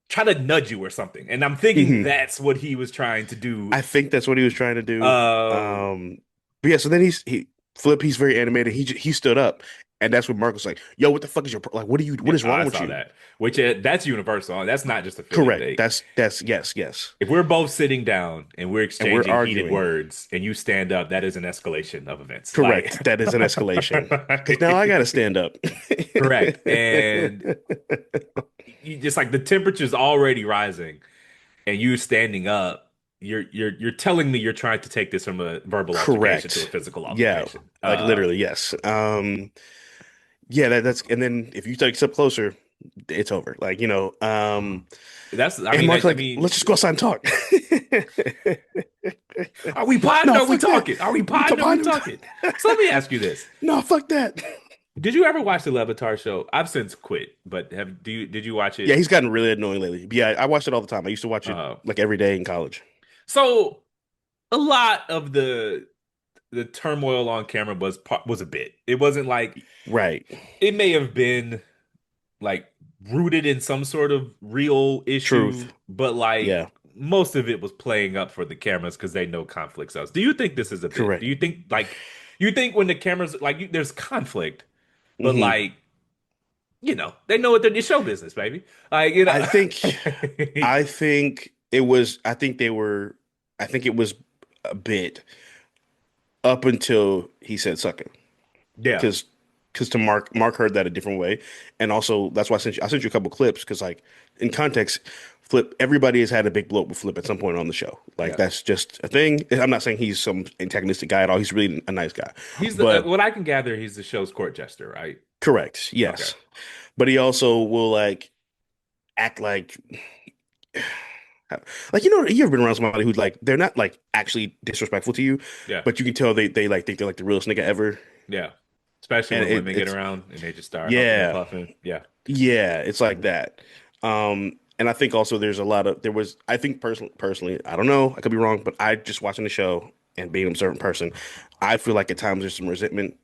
try to nudge you or something, and I'm thinking hmm that's what he was trying to do. I think that's what he was trying to do. Uh, But yeah, so then he's very animated. He stood up, and that's when Mark was like, "Yo, what the fuck is like? What yeah, is wrong I with saw you?" that. Which that's universal. That's not just a Philly Correct. thing. That's yes, yes. If we're both sitting down and we're And we're exchanging heated arguing. words, and you stand up, that is an escalation of events. Like, Correct. That is an escalation. Because now I gotta stand up. correct, and you just like the temperature's already rising and you standing up, you're telling me you're trying to take this from a verbal altercation to a Correct. physical Yeah. altercation. Like literally, yes. Yeah, that's and then if you take a step closer, it's over. Like, That's I and mean Mark's I like, mean, let's just go outside and talk. are we potting? No, Or are we fuck that. talking? Are we We potting? talk Or are we behind him. talking? So let me ask you this: No, fuck that. Did you ever watch the Levitar show? I've since quit, but have do you did you watch Yeah, it? he's gotten really annoying lately. But yeah, I watched it all the time. I used to watch it Uh, like every day in college. so a lot of the turmoil on camera was a bit. It wasn't like Right. it may have been like rooted in some sort of real issue, Truth. but like Yeah. most of it was playing up for the cameras because they know conflict sells. Do you think this is a bit? Do Correct. you think like you think when the cameras like there's conflict, but hmm like they know what they're it's show business, baby. Like I think I think they were I think it was a bit up until he said sucking. yeah, Because to Mark heard that a different way. And also that's why I sent you a couple clips because like in context, Flip, everybody has had a big blow up with Flip at some point on the show. Like yeah. that's just a thing. I'm not saying he's some antagonistic guy at all. He's really a nice guy. He's the But what I can gather. He's the show's court jester, right? correct, Okay. yes. But he also will like act like you ever been around somebody who's like they're not like actually disrespectful to you, Yeah. but you can tell they like think they're like the realest nigga ever. Yeah. especially And when women get it's around and they just start huffing and yeah, puffing. Yeah. yeah, it's like that. And I think also there's a lot of there was I think personally, I don't know, I could be wrong, but I just watching the show and being an observant person, I feel like at times there's some resentment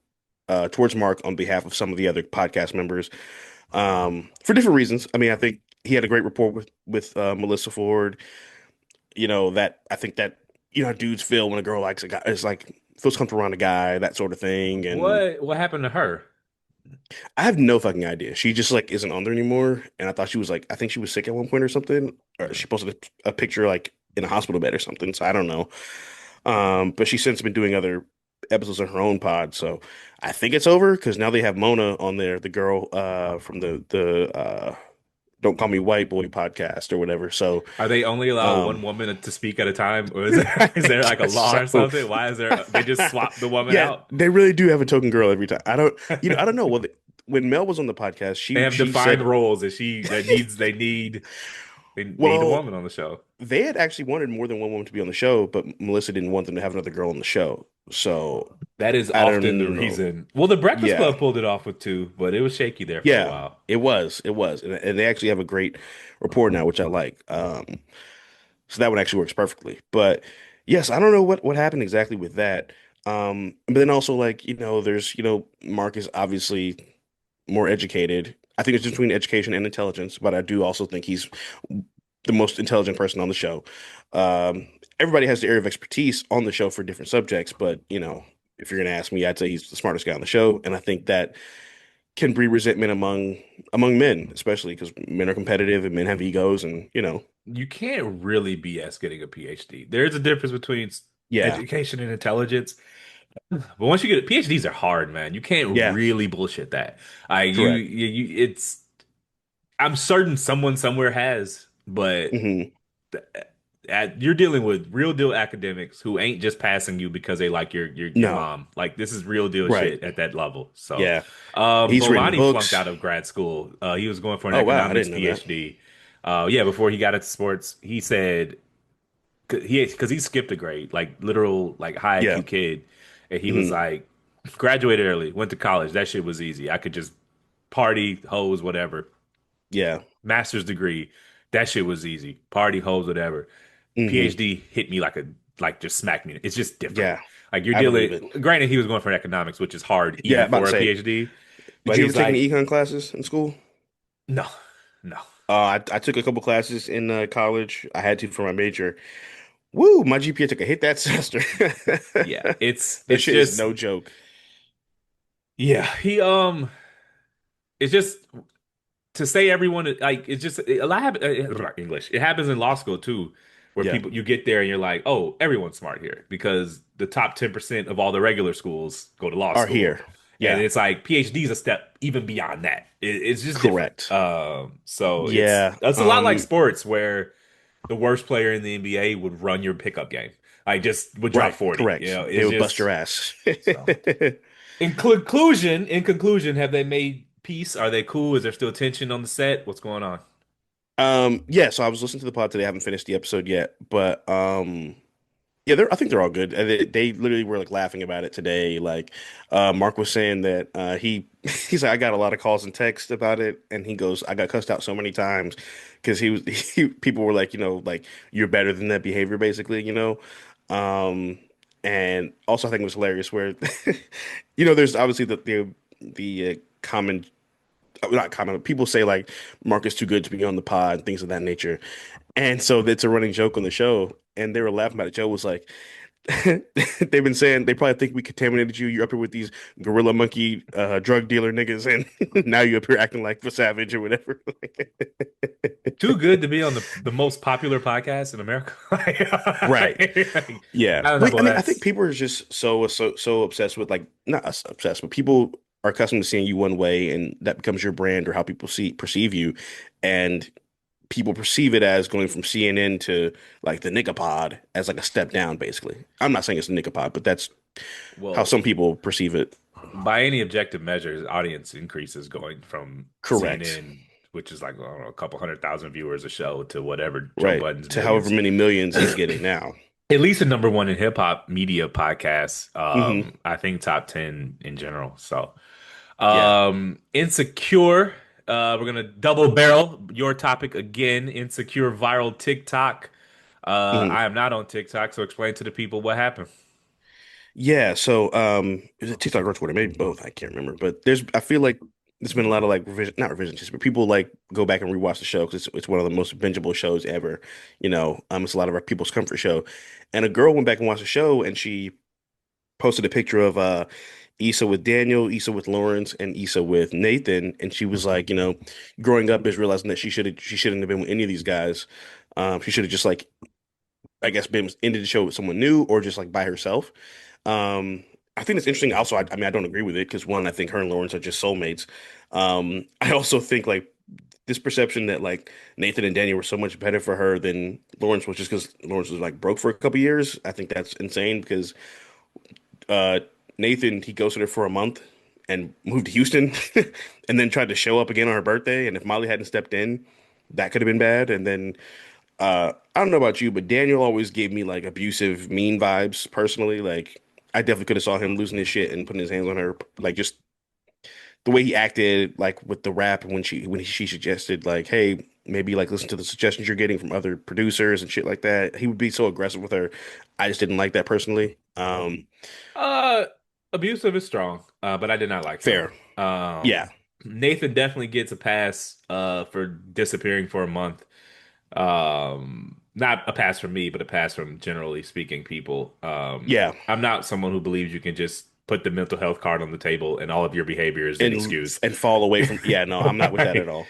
towards Mark on behalf of some of the other podcast members for different reasons. I mean, I think he had a great rapport with Melissa Ford. You know that I think that dudes feel when a girl likes a guy, it's like feels comfortable around a guy, that sort of thing. And What happened to her? I have no fucking idea. She just like isn't on there anymore. And I thought she was like, I think she was sick at one point or something. Or Uh, she posted a picture like in a hospital bed or something. So I don't know. But she's since been doing other episodes of her own pod. So I think it's over because now they have Mona on there, the girl from the Don't Call Me White Boy podcast or whatever. So Are they only allow one um woman to speak at a time, or is there I is there like a guess law or so. something? Why is there they just swap the woman Yeah, out? they really do have a token girl every time. I don't know. Well, when Mel was on the podcast, They she have she defined said, roles that they need a well, woman on the show. they had actually wanted more than one woman to be on the show, but Melissa didn't want them to have another girl on the show. So That is I often the don't know. reason. Well, the Breakfast Yeah, Club pulled it off with two, but it was shaky there for a yeah, while. it was, and they actually have a great rapport now, which I like. So that one actually works perfectly. But yes, I don't know what happened exactly with that. But then also like there's Mark is obviously more educated. I think it's between education and intelligence, but I do also think he's the most intelligent person on the show. Everybody has the area of expertise on the show for different subjects, but if you're gonna ask me, I'd say he's the smartest guy on the show, and I think that can breed resentment among men, especially because men are competitive and men have egos, and You can't really BS getting a PhD. There's a difference between yeah, education and intelligence. But once you get PhDs are hard, man. You can't yeah, really bullshit that. correct. It's. I'm certain someone somewhere has, but Hmm. you're dealing with real deal academics who ain't just passing you because they like your No, mom. Like this is real deal right. shit at that level. So, Yeah, he's written Vomani flunked books. out of grad school. He was going for an Oh wow, I economics didn't know that. PhD. Yeah, before he got into sports, he said because he skipped a grade, like literal like high Yeah. IQ kid, and he was Hmm. like graduated early, went to college. That shit was easy. I could just party, hose, whatever. Yeah. Master's degree, that shit was easy. Party, hose, whatever. Hmm. PhD hit me like just smacked me. It's just different. Yeah, Like you're I believe dealing. it. Granted, he was going for economics, which is hard Yeah, even about to for a say, PhD. did But you ever he's take any like, econ classes in school? no, no. I took a couple classes in college. I had to for my major. Woo, my GPA took a hit that semester. Yeah, it's That it's shit is just no joke. yeah. It's just to say everyone like it's just a lot English. It happens in law school too, where Yeah, people you get there and you're like, oh, everyone's smart here because the top 10% of all the regular schools go to law are school, here. and Yeah, it's like PhD is a step even beyond that. It's just different. correct. So Yeah, it's a lot like sports where the worst player in the NBA would run your pickup game. I just would drop right, 40. correct. They It's would bust your just ass. so. In conclusion, have they made peace? Are they cool? Is there still tension on the set? What's going on? Yeah, so I was listening to the pod today. I haven't finished the episode yet, but yeah, I think they're all good. They literally were like laughing about it today. Like, Mark was saying that he's like, I got a lot of calls and texts about it, and he goes, I got cussed out so many times because people were like, like you're better than that behavior, basically, Um, and also I think it was hilarious where, there's obviously the common, not common, but people say like Mark is too good to be on the pod, things of that nature. And so it's a running joke on the show. And they were laughing about it. Joe was like, they've been saying they probably think we contaminated you. You're up here with these gorilla monkey drug dealer niggas, and now you're up here acting like the savage or whatever. Too good to be on the most popular podcast in America. Right. I Yeah. don't know. But I Well, mean, I think that's people are just so obsessed with like not obsessed, but people are accustomed to seeing you one way, and that becomes your brand or how people perceive you. And people perceive it as going from CNN to like the nigga pod as like a step down, basically. I'm not saying it's the nigga pod, but that's how well, some people perceive it. by any objective measures, audience increases going from Correct. CNN, which is like I don't know, a couple 100,000 viewers a show, to whatever Joe Right. Budden's To however millions. many millions he's getting now. At least a number one in hip hop media podcasts. Hmm. I think top 10 in general. So. Yeah. Insecure. We're gonna double barrel your topic again. Insecure viral TikTok. Mhm. I am not on TikTok, so explain to the people what happened. Yeah, so is it TikTok or Twitter? Maybe both. I can't remember. But I feel like there's been a lot of like revision, not revisions, but people like go back and rewatch the show because it's one of the most bingeable shows ever. It's a lot of our people's comfort show. And a girl went back and watched the show, and she posted a picture of Issa with Daniel, Issa with Lawrence, and Issa with Nathan, and she was like, growing up is realizing that she shouldn't have been with any of these guys. She should have just like I guess been ended the show with someone new or just like by herself. Um, I think it's interesting. Also, I mean, I don't agree with it because one, I think her and Lawrence are just soulmates. I also think like this perception that like Nathan and Daniel were so much better for her than Lawrence was just because Lawrence was like broke for a couple years. I think that's insane because uh, Nathan he ghosted her for a month and moved to Houston and then tried to show up again on her birthday. And if Molly hadn't stepped in, that could have been bad. And then I don't know about you, but Daniel always gave me like abusive, mean vibes personally. Like I definitely could have saw him losing his shit and putting his hands on her. Like just the way he acted, like with the rap she suggested like, hey, maybe like listen to the suggestions you're getting from other producers and shit like that. He would be so aggressive with her. I just didn't like that personally. Uh, Abusive is strong, but I did not like him. Fair. Yeah. Nathan definitely gets a pass for disappearing for a month. Not a pass from me, but a pass from generally speaking people. Yeah. I'm not someone who believes you can just put the mental health card on the table and all of your behavior is an excuse. And fall away from yeah, no, I'm not with that at Like, all.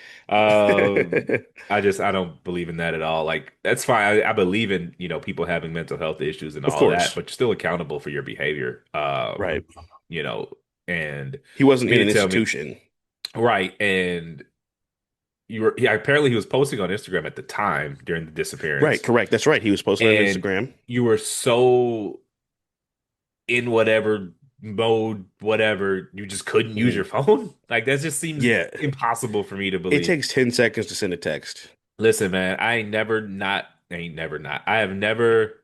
I don't believe in that at all. Like that's fine. I believe in, people having mental health issues and Of all that, course. but you're still accountable for your behavior. Right. You know, and He wasn't for in you an to tell me, institution. right, and yeah, apparently he was posting on Instagram at the time during the Right, disappearance, correct. That's right. He was posting on and Instagram. you were so in whatever mode, whatever, you just couldn't use your Mhm. phone. Like that just seems Yeah. impossible for me to It believe. takes 10 seconds to send a text. Listen, man, I ain't never not. I have never,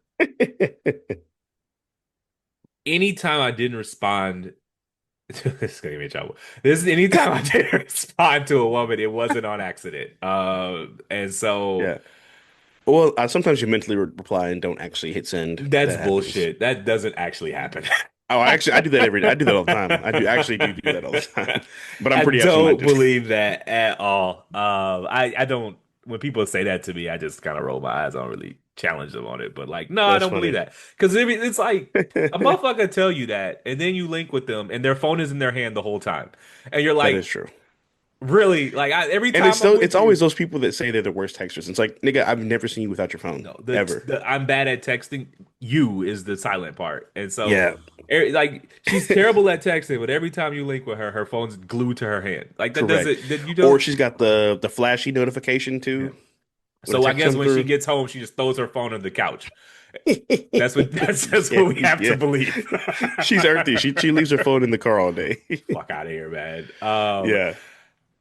anytime I didn't respond, this is gonna be a trouble. This is anytime I didn't respond to a woman, it wasn't on accident. And so Yeah. Well, sometimes you mentally reply and don't actually hit send. that's That happens. bullshit. That doesn't actually happen. Oh, I do that every day. I do that all the time. I do actually do that all the time. But I'm I pretty don't absent-minded. believe that at all. I don't. When people say that to me, I just kind of roll my eyes. I don't really challenge them on it. But like, no, I That's don't believe funny. that because it's like a motherfucker tell you that, and then you link with them, and their phone is in their hand the whole time, and you're That is like, true. really? Like every And time I'm with it's always you. those people that say they're the worst texters. It's like, nigga, I've never seen you without your phone. No, Ever. I'm bad at texting. You is the silent part, and so Yeah. like she's terrible at texting. But every time you link with her, her phone's glued to her hand. Like that Correct. doesn't that you Or don't. she's got the flashy notification Yeah. too when the So I text guess comes when she through. gets home, she just throws her phone on the couch. That's what that's Yeah, what we have to yeah. believe. She's earthy. She leaves her phone in the car all day. Fuck out of here, man. Yeah.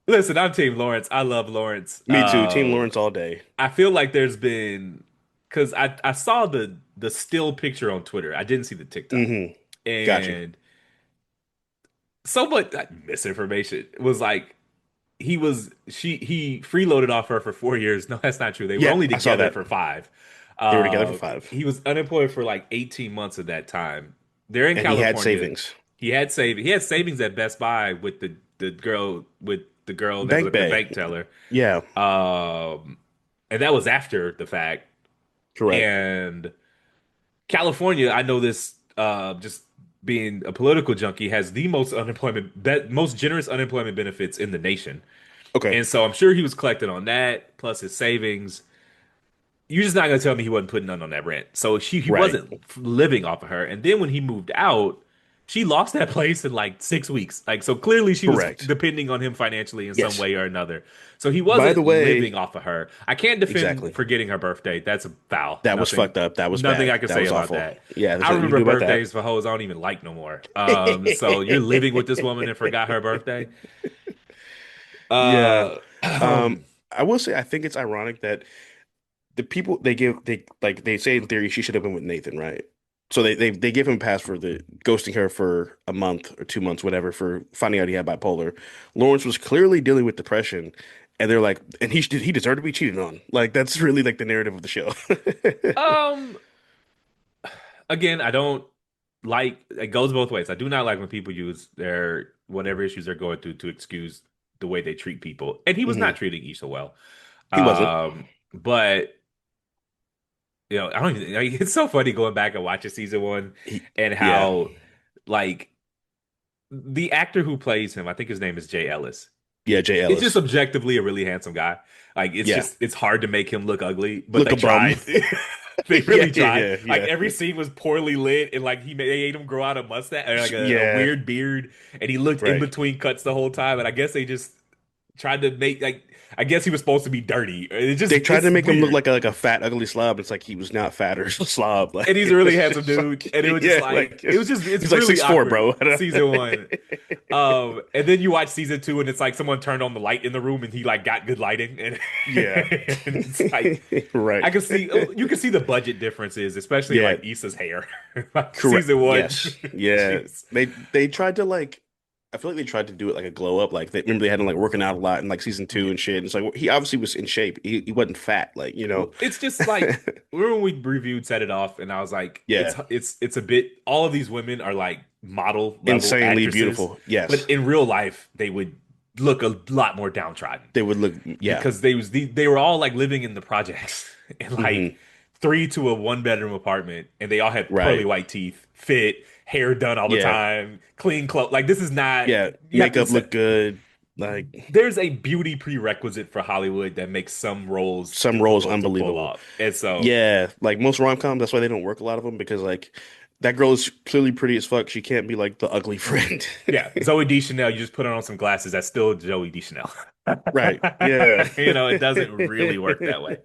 Listen, I'm Team Lawrence. I love Lawrence. Me too. Team Lawrence all day. I feel like there's been because I saw the still picture on Twitter. I didn't see the TikTok, Hmm. Got you. and so much misinformation was like he freeloaded off her for 4 years. No, that's not true. They were Yeah, only I saw together that. for five. They were together for Uh, 5. he was unemployed for like 18 months of that time. They're in And he had California. savings. He had savings at Best Buy with the girl that was Bank at the Bay. bank teller. Yeah, Um, and that was after the fact. correct. And California, I know this just being a political junkie, has the most generous unemployment benefits in the nation. Okay. And so I'm sure he was collecting on that plus his savings. You're just not gonna tell me he wasn't putting none on that rent. So he Right. wasn't living off of her. And then when he moved out, she lost that place in like 6 weeks. Like so clearly she was Correct. depending on him financially in some Yes. way or another. So he By the wasn't living way, off of her. I can't defend exactly. forgetting her birthday. That's a foul. That was fucked up. That was Nothing I bad. can That say was about awful. that. Yeah, there's I nothing you can remember do about that. birthdays for hoes I don't even like no more. So you're living with this woman and forgot her birthday. Yeah. Uh, I will say I think it's ironic that the people they say in theory she should have been with Nathan, right? So they gave him a pass for the ghosting her for a month or 2 months, whatever, for finding out he had bipolar. Lawrence was clearly dealing with depression, and they're like, and he deserved to be cheated on. Like that's really like the narrative of the show. Um, Again, I don't like it goes both ways. I do not like when people use their whatever issues they're going through to excuse the way they treat people. And he was Hmm. not treating Issa well. He wasn't. But I don't even like, it's so funny going back and watching season one and Yeah, how like the actor who plays him, I think his name is Jay Ellis. yeah, Jay It's just Ellis. objectively a really handsome guy. Like Yeah, it's hard to make him look ugly, but look they a bum. tried. They Yeah, really tried. yeah, Like yeah, every scene was poorly lit, and like they made him grow out a mustache or like a yeah. weird beard, and he looked in Right. between cuts the whole time. And I guess they just tried to make like I guess he was supposed to be dirty. They tried to It's make him look weird. like a fat, ugly slob. It's like he was not fat or slob. Like And he's a really it's handsome just dude, like and it was just yeah, like like it was just it's he's like really 6'4", awkward. bro. Season one. And then you watch season two, and it's like someone turned on the light in the room, and he like got good lighting, and, Yeah. and it's like Right. I can see you can see the budget differences, especially in Yeah, like Issa's hair. Like correct. season one, Yes. Yeah. she's They tried to like I feel like they tried to do it like a glow up. Like they remember they had him like working out a lot in like season two yeah. and shit. It's like well, he obviously was in shape. He wasn't fat, like, you know. Well, it's just like remember when we reviewed Set It Off, and I was like, Yeah. it's a bit. All of these women are like model level Insanely actresses, beautiful. Yes. but in real life, they would look a lot more downtrodden They would look yeah. because they were all like living in the projects in like Hmm. 3 to a 1 bedroom apartment, and they all had pearly Right. white teeth, fit, hair done all the Yeah. time, clean clothes. Like this is not. Yeah. You have to. Makeup looked good. Like There's a beauty prerequisite for Hollywood that makes some roles some roles difficult to pull unbelievable. off. And so, Yeah, like most rom-coms, that's why they don't work a lot of them because like that girl is clearly pretty as fuck. She can't be like the ugly friend. yeah, Zoe Deschanel, you just put her on some glasses. That's still Zoe Deschanel. Right. Yeah. It doesn't really work that way.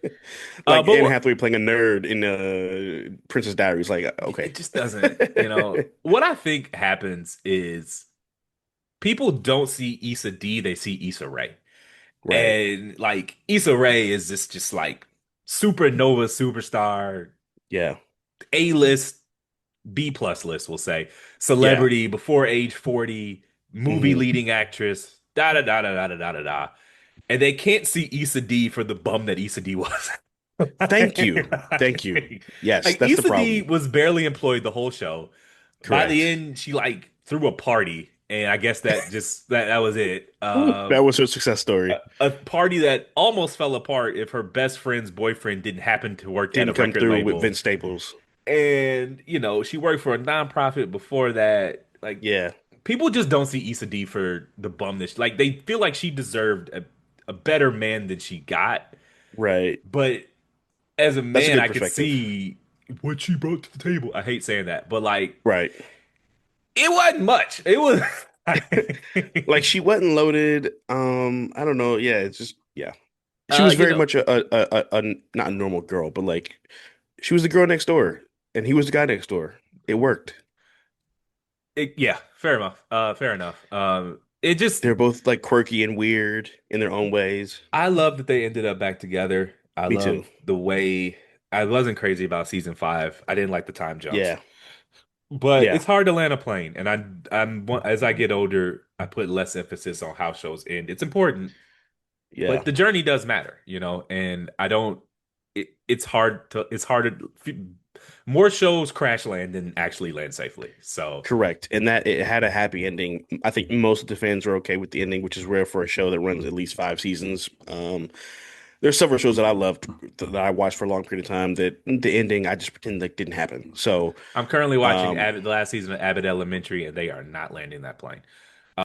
Like But Anne what Hathaway playing a nerd in Princess Diaries. Like, okay. it just doesn't, what I think happens is people don't see Issa D, they see Issa Rae. Right. And like Issa Rae is just like supernova superstar, Yeah. A-list B plus list, we'll say. Yeah. Celebrity before age 40, movie Hmm. leading actress, da da da da da da da da da. And they can't see Issa D for the bum that Issa D was. Thank you. Thank you. Yes, Like that's the Issa D problem. was barely employed the whole show. By the Correct. end, she like threw a party, and I guess that was it. That was her success story. A party that almost fell apart if her best friend's boyfriend didn't happen to work at a Didn't come record through with label. Vince Staples. And, she worked for a nonprofit before that. Like, Yeah. people just don't see Issa D for the bum that like, they feel like she deserved a better man than she got. Right. But as a That's a man, good I could perspective. see what she brought to the table. I hate saying that, but like, Right. it wasn't much. It was. Like she wasn't loaded. I don't know. Yeah, it's just yeah. She uh, was you very know, much a not a normal girl, but like she was the girl next door, and he was the guy next door. It worked. yeah, fair enough. Fair enough. It just They're both like quirky and weird in their own ways. I love that they ended up back together. I Me too. love the way I wasn't crazy about season five. I didn't like the time jumps, Yeah, but yeah, it's hard to land a plane. And as I get older, I put less emphasis on how shows end. It's important, yeah. but the journey does matter, And I don't. It's hard to. More shows crash land than actually land safely. So Correct. And that it had a happy ending. I think most of the fans are okay with the ending, which is rare for a show that runs at least 5 seasons. There's several shows that I loved that I watched for a long period of time that the ending I just pretend like didn't happen. So, I'm currently watching um, the last season of Abbott Elementary, and they are not landing that plane.